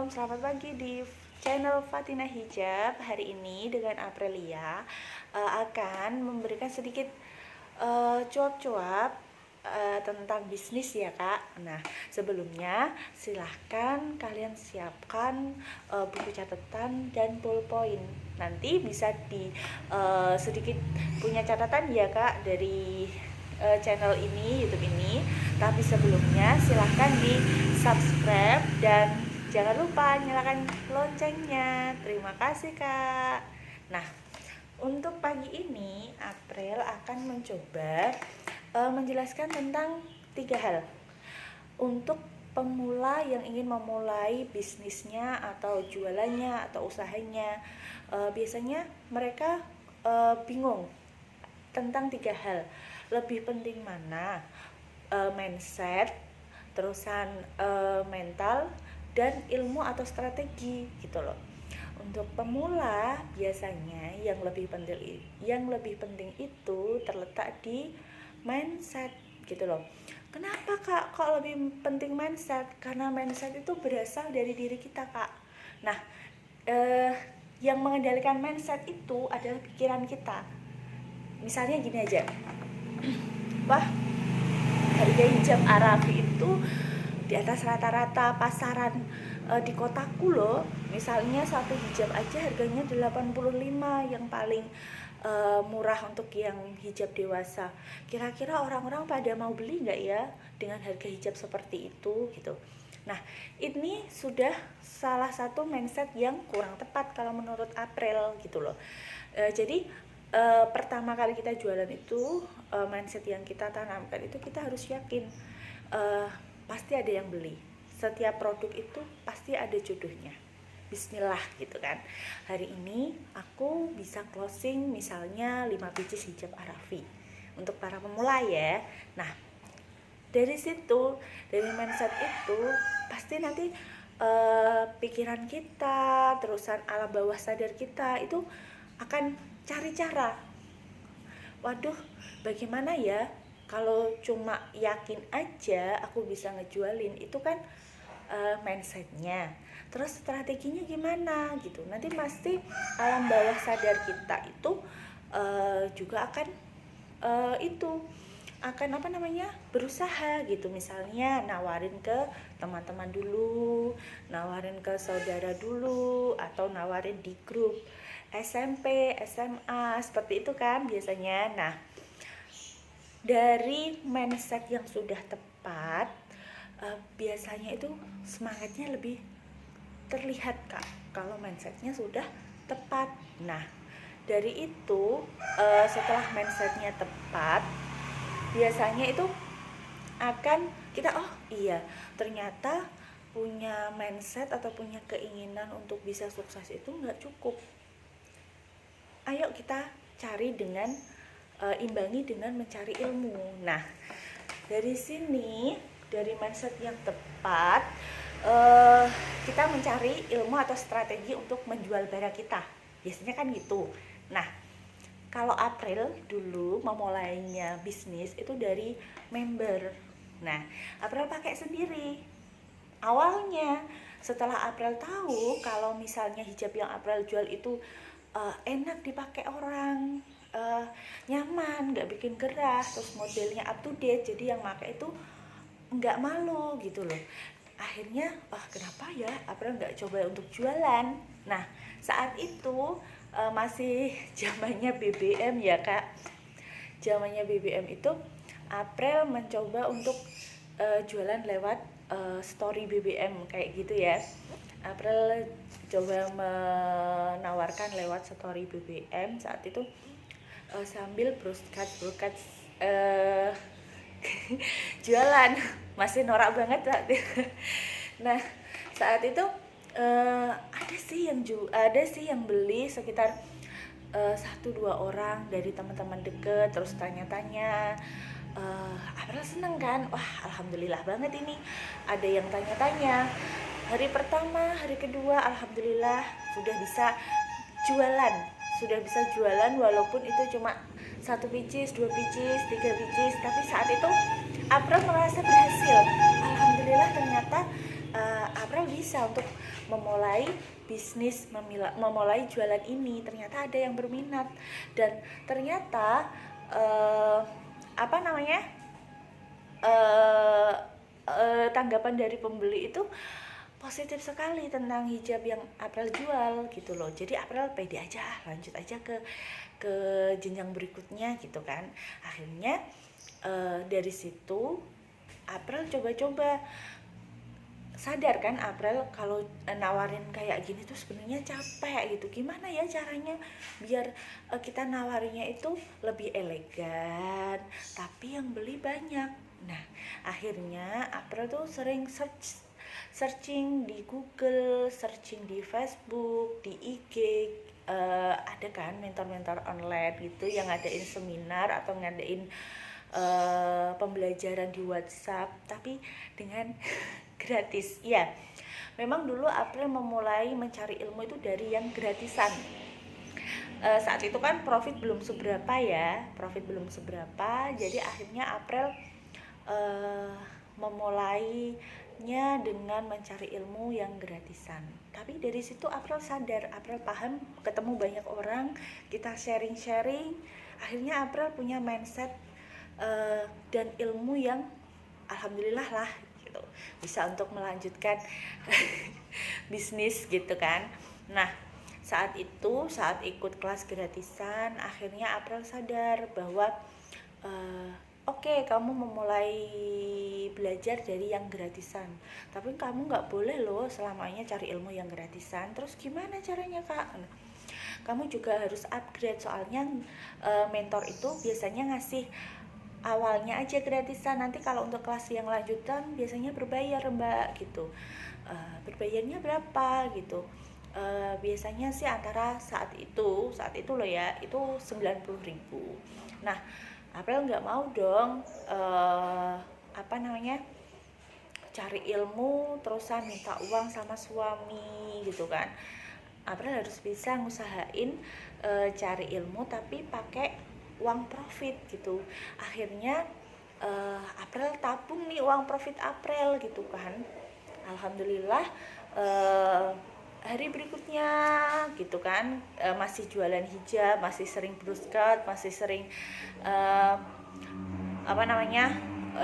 selamat pagi di channel Fatina Hijab. Hari ini dengan Aprilia akan memberikan sedikit cuap-cuap tentang bisnis ya Kak. Nah sebelumnya silahkan kalian siapkan buku catatan dan ballpoint. Nanti bisa di sedikit punya catatan ya Kak dari channel ini, YouTube ini. Tapi sebelumnya silahkan di subscribe dan jangan lupa nyalakan loncengnya. Terima kasih Kak. Nah, untuk pagi ini April akan mencoba menjelaskan tentang 3 hal untuk pemula yang ingin memulai bisnisnya atau jualannya atau usahanya. Biasanya mereka bingung tentang 3 hal. Lebih penting mana? Mindset, terusan mental, dan ilmu atau strategi gitu loh. Untuk pemula biasanya yang lebih penting itu terletak di mindset gitu loh. Kenapa Kak kok lebih penting mindset? Karena mindset itu berasal dari diri kita Kak. Nah yang mengendalikan mindset itu adalah pikiran kita. Misalnya gini aja, wah harga hijab Arafi itu di atas rata-rata pasaran di kotaku loh. Misalnya satu hijab aja harganya 85, yang paling murah untuk yang hijab dewasa. Kira-kira orang-orang pada mau beli nggak ya dengan harga hijab seperti itu gitu. Nah ini sudah salah satu mindset yang kurang tepat kalau menurut April gitu loh. Jadi pertama kali kita jualan itu mindset yang kita tanamkan itu kita harus yakin pasti ada yang beli. Setiap produk itu pasti ada jodohnya. Bismillah gitu kan. Hari ini aku bisa closing misalnya 5 pieces hijab Arafi untuk para pemula ya. Nah dari situ, dari mindset itu pasti nanti pikiran kita, terusan alam bawah sadar kita itu akan cari cara. Waduh, bagaimana ya kalau cuma yakin aja aku bisa ngejualin, itu kan mindsetnya. Terus strateginya gimana gitu. Nanti pasti alam bawah sadar kita itu juga akan berusaha gitu. Misalnya nawarin ke teman-teman dulu, nawarin ke saudara dulu, atau nawarin di grup SMP, SMA, seperti itu kan biasanya. Nah, dari mindset yang sudah tepat, biasanya itu semangatnya lebih terlihat Kak, kalau mindsetnya sudah tepat. Nah, dari itu setelah mindsetnya tepat, biasanya itu akan kita, oh iya ternyata punya mindset atau punya keinginan untuk bisa sukses itu nggak cukup. Ayo kita cari dengan imbangi dengan mencari ilmu. Nah dari sini, dari mindset yang tepat, kita mencari ilmu atau strategi untuk menjual barang kita. Biasanya kan gitu. Nah kalau April dulu memulainya bisnis itu dari member. Nah April pakai sendiri awalnya. Setelah April tahu kalau misalnya hijab yang April jual itu enak dipakai orang, nyaman, nggak bikin gerah, terus modelnya up to date, jadi yang pakai itu nggak malu gitu loh. Akhirnya kenapa ya April nggak coba untuk jualan. Nah saat itu masih zamannya BBM ya Kak. Zamannya BBM itu April mencoba untuk jualan lewat story BBM kayak gitu ya. April coba menawarkan lewat story BBM saat itu sambil broadcast jualan. Masih norak banget saat itu. Nah saat itu ada sih yang beli sekitar 1-2 orang dari teman-teman deket. Terus tanya-tanya, April seneng kan, wah alhamdulillah banget ini ada yang tanya-tanya. Hari pertama, hari kedua alhamdulillah sudah bisa jualan walaupun itu cuma 1 pieces, 2 pieces, 3 pieces. Tapi saat itu April merasa berhasil. Alhamdulillah ternyata April bisa bisa untuk memulai bisnis, memulai jualan ini. Ternyata ada yang berminat dan ternyata tanggapan dari pembeli itu positif sekali tentang hijab yang April jual gitu loh. Jadi April pede aja, lanjut aja ke jenjang berikutnya gitu kan. Akhirnya dari situ April coba-coba, sadar kan April kalau nawarin kayak gini tuh sebenarnya capek gitu. Gimana ya caranya biar kita nawarinnya itu lebih elegan tapi yang beli banyak. Nah, akhirnya April tuh sering searching di Google, searching di Facebook, di IG, ada kan mentor-mentor online gitu yang ngadain seminar atau ngadain pembelajaran di WhatsApp tapi dengan gratis. Ya, memang dulu April memulai mencari ilmu itu dari yang gratisan. Saat itu kan profit belum seberapa, jadi akhirnya April memulainya dengan mencari ilmu yang gratisan. Tapi dari situ April sadar, April paham, ketemu banyak orang, kita sharing-sharing, akhirnya April punya mindset dan ilmu yang alhamdulillah lah gitu, bisa untuk melanjutkan bisnis gitu kan. Nah, saat ikut kelas gratisan, akhirnya April sadar bahwa Oke, kamu memulai belajar dari yang gratisan, tapi kamu nggak boleh loh selamanya cari ilmu yang gratisan. Terus gimana caranya, Kak? Kamu juga harus upgrade, soalnya mentor itu biasanya ngasih awalnya aja gratisan, nanti kalau untuk kelas yang lanjutan biasanya berbayar, Mbak gitu. Berbayarnya berapa gitu? Biasanya sih antara saat itu loh ya, itu 90.000. Nah, April nggak mau dong cari ilmu terusan minta uang sama suami gitu kan. April harus bisa ngusahain cari ilmu tapi pakai uang profit gitu. Akhirnya April tabung nih uang profit April gitu kan. Alhamdulillah hari berikutnya gitu kan, masih jualan hijab, masih sering broskat, masih sering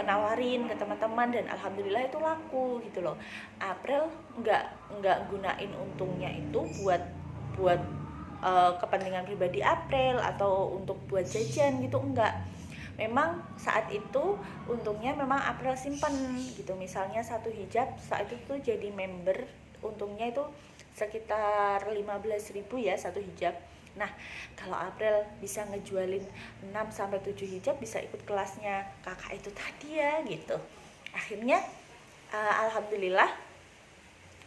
nawarin ke teman-teman, dan alhamdulillah itu laku gitu loh. April nggak gunain untungnya itu buat kepentingan pribadi April atau untuk buat jajan gitu, enggak. Memang saat itu untungnya memang April simpan gitu. Misalnya satu hijab saat itu tuh jadi member, untungnya itu sekitar 15.000 ya satu hijab. Nah, kalau April bisa ngejualin 6-7 hijab, bisa ikut kelasnya kakak itu tadi ya gitu. Akhirnya alhamdulillah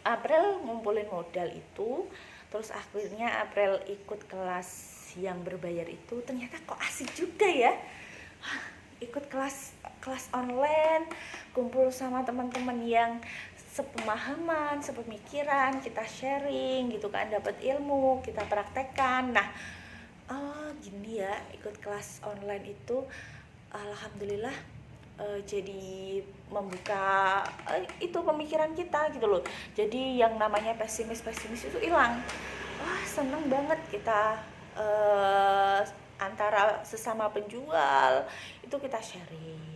April ngumpulin modal itu, terus akhirnya April ikut kelas yang berbayar itu. Ternyata kok asik juga ya, ikut kelas online, kumpul sama teman-teman yang sepemahaman, sepemikiran, kita sharing gitu kan, dapat ilmu, kita praktekkan. Nah, gini ya, ikut kelas online itu alhamdulillah jadi membuka itu pemikiran kita gitu loh. Jadi yang namanya pesimis itu hilang. Wah, seneng banget kita antara sesama penjual itu kita sharing.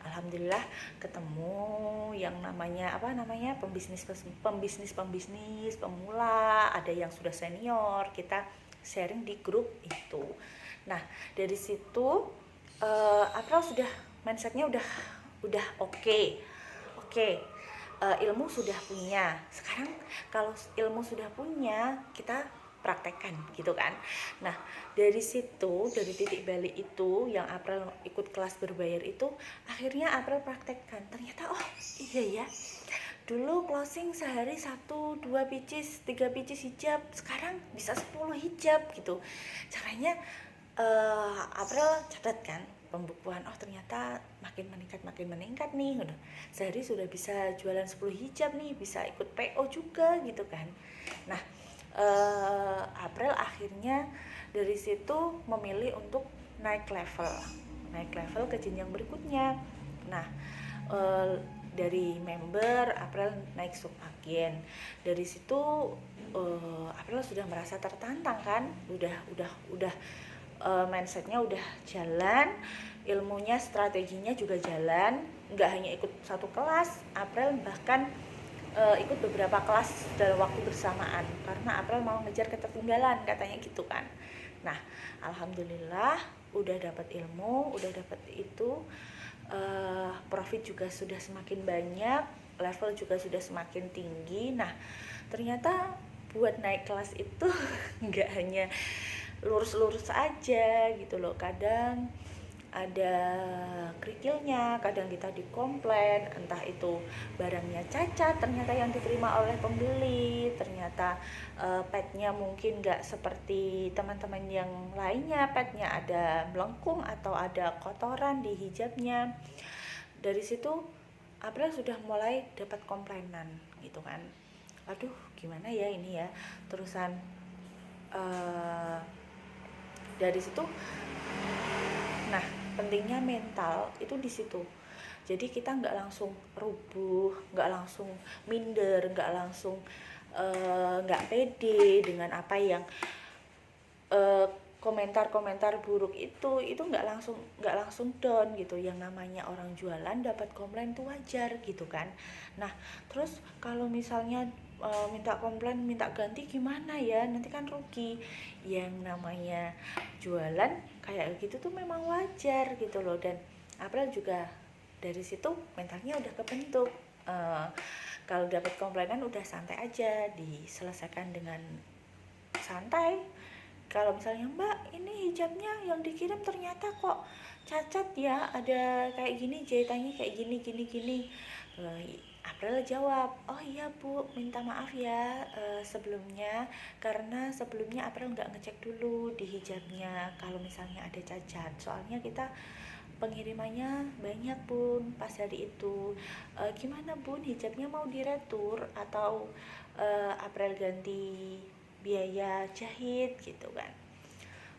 Alhamdulillah ketemu yang namanya pembisnis pemula, ada yang sudah senior, kita sharing di grup itu. Nah, dari situ April sudah mindsetnya udah oke. Ilmu sudah punya. Sekarang kalau ilmu sudah punya, kita praktekkan gitu kan. Nah, dari situ, dari titik balik itu yang April ikut kelas berbayar itu, akhirnya April praktekkan. Ternyata iya ya, dulu closing sehari 1-2 pieces, 3 pieces hijab, sekarang bisa 10 hijab gitu. Caranya April catat kan pembukuan, ternyata makin meningkat nih, udah sehari sudah bisa jualan 10 hijab nih, bisa ikut PO juga gitu kan. Nah, April akhirnya dari situ memilih untuk naik level ke jenjang berikutnya. Nah, dari member, April naik subagen. Dari situ April sudah merasa tertantang kan, udah mindsetnya udah jalan, ilmunya, strateginya juga jalan. Nggak hanya ikut satu kelas, April bahkan ikut beberapa kelas dalam waktu bersamaan karena April mau ngejar ketertinggalan katanya gitu kan. Nah, alhamdulillah udah dapat ilmu, udah dapat itu, profit juga sudah semakin banyak, level juga sudah semakin tinggi. Nah, ternyata buat naik kelas itu nggak hanya lurus-lurus aja gitu loh, kadang ada kerikilnya, kadang kita dikomplain, entah itu barangnya cacat ternyata yang diterima oleh pembeli, ternyata padnya mungkin nggak seperti teman-teman yang lainnya, padnya ada melengkung atau ada kotoran di hijabnya. Dari situ April sudah mulai dapat komplainan gitu kan, aduh gimana ya ini ya, terusan dari situ. Nah, pentingnya mental itu di situ. Jadi kita nggak langsung rubuh, nggak langsung minder, nggak langsung nggak pede dengan apa yang komentar-komentar buruk itu nggak langsung down gitu. Yang namanya orang jualan dapat komplain itu wajar gitu kan. Nah, terus kalau misalnya minta komplain, minta ganti gimana ya, nanti kan rugi. Yang namanya jualan kayak gitu tuh memang wajar gitu loh. Dan April juga dari situ mentalnya udah kebentuk. Kalau dapat komplainan udah santai aja, diselesaikan dengan santai. Kalau misalnya, Mbak ini hijabnya yang dikirim ternyata kok cacat ya, ada kayak gini, jahitannya kayak gini. April jawab, oh iya Bu, minta maaf ya sebelumnya, karena sebelumnya April nggak ngecek dulu di hijabnya kalau misalnya ada cacat, soalnya kita pengirimannya banyak Bun pas hari itu. Gimana Bun, hijabnya mau diretur atau April ganti biaya jahit gitu kan.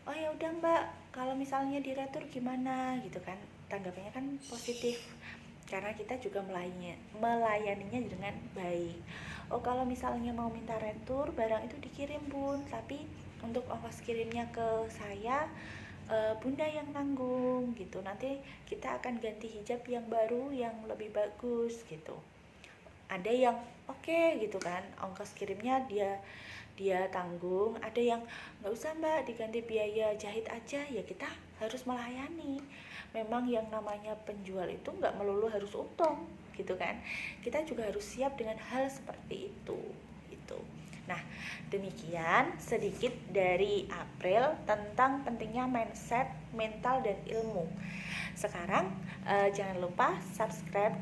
Oh ya udah Mbak, kalau misalnya diretur gimana gitu kan, tanggapannya kan positif karena kita juga melayaninya dengan baik. Oh kalau misalnya mau minta retur, barang itu dikirim Bun, tapi untuk ongkos kirimnya ke saya Bunda yang nanggung gitu, nanti kita akan ganti hijab yang baru yang lebih bagus gitu. Ada yang oke gitu kan, ongkos kirimnya dia tanggung, ada yang nggak usah Mbak, diganti biaya jahit aja. Ya kita harus melayani, memang yang namanya penjual itu nggak melulu harus untung gitu kan, kita juga harus siap dengan hal seperti itu gitu. Nah, demikian sedikit dari April tentang pentingnya mindset, mental, dan ilmu. Sekarang jangan lupa subscribe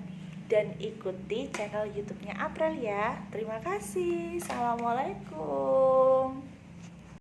dan ikuti channel YouTube-nya April ya. Terima kasih. Assalamualaikum.